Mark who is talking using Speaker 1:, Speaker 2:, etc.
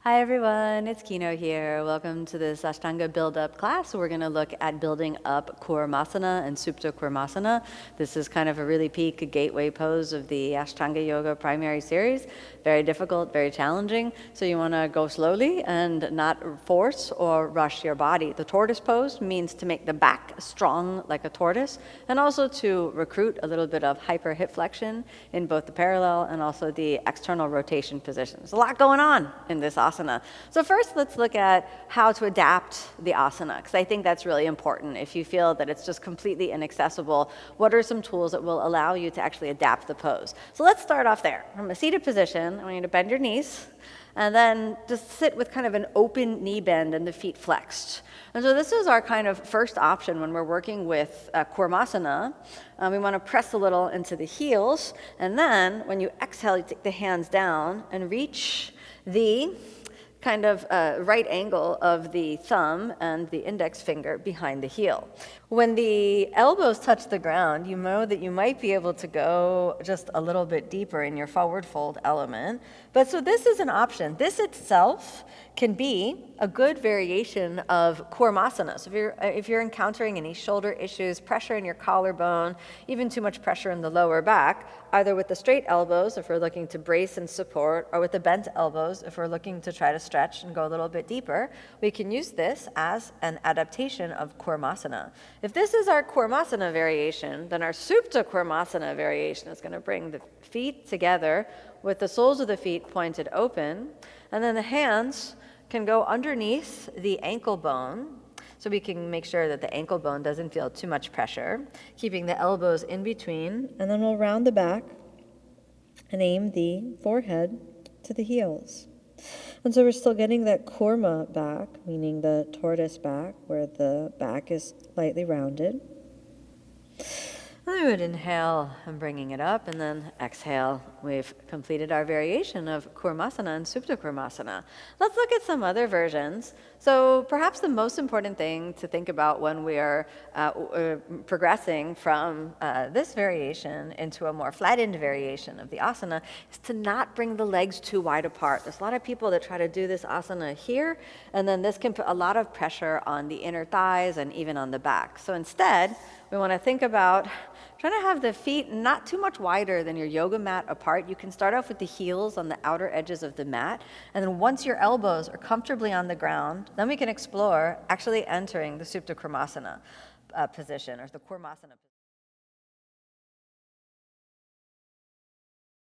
Speaker 1: Hi everyone, it's Kino here. Welcome to this Ashtanga build-up class. We're going to look at building up Kurmasana and Supta Kurmasana. This is kind of a really peak gateway pose of the Ashtanga Yoga Primary Series. Very difficult, very challenging. So you want to go slowly and not force or rush your body. The tortoise pose means to make the back strong like a tortoise and also to recruit a little bit of hyper hip flexion in both the parallel and also the external rotation position. There's a lot going on in this asana. So first, let's look at how to adapt the asana, because I think that's really important. If you feel that it's just completely inaccessible, what are some tools that will allow you to actually adapt the pose? So let's start off there. From a seated position, I want you to bend your knees, and then just sit with kind of an open knee bend and the feet flexed. And so this is our kind of first option when we're working with Kurmasana. We want to press a little into the heels, and then when you exhale, you take the hands down and reach the kind of right angle of the thumb and the index finger behind the heel. When the elbows touch the ground, you know that you might be able to go just a little bit deeper in your forward fold element. But so this is an option. This itself can be a good variation of Kurmasana. So if you're encountering any shoulder issues, pressure in your collarbone, even too much pressure in the lower back, either with the straight elbows if we're looking to brace and support, or with the bent elbows if we're looking to try to stretch and go a little bit deeper, we can use this as an adaptation of Kurmasana. If this is our Kurmasana variation, then our Supta Kurmasana variation is going to bring the feet together with the soles of the feet pointed open, and then the hands can go underneath the ankle bone, so we can make sure that the ankle bone doesn't feel too much pressure, keeping the elbows in between, and then we'll round the back and aim the forehead to the heels. And so we're still getting that kurma back, meaning the tortoise back, where the back is slightly rounded. And then we would inhale and bringing it up, and then exhale. We've completed our variation of Kurmasana and Supta Kurmasana. Let's look at some other versions. So perhaps the most important thing to think about when we are progressing from this variation into a more flattened variation of the asana is to not bring the legs too wide apart. There's a lot of people that try to do this asana here, and then this can put a lot of pressure on the inner thighs and even on the back. So instead, we want to think about trying to have the feet not too much wider than your yoga mat apart. You can start off with the heels on the outer edges of the mat, and then once your elbows are comfortably on the ground, then we can explore actually entering the Supta Kurmasana position, or the Kurmasana position.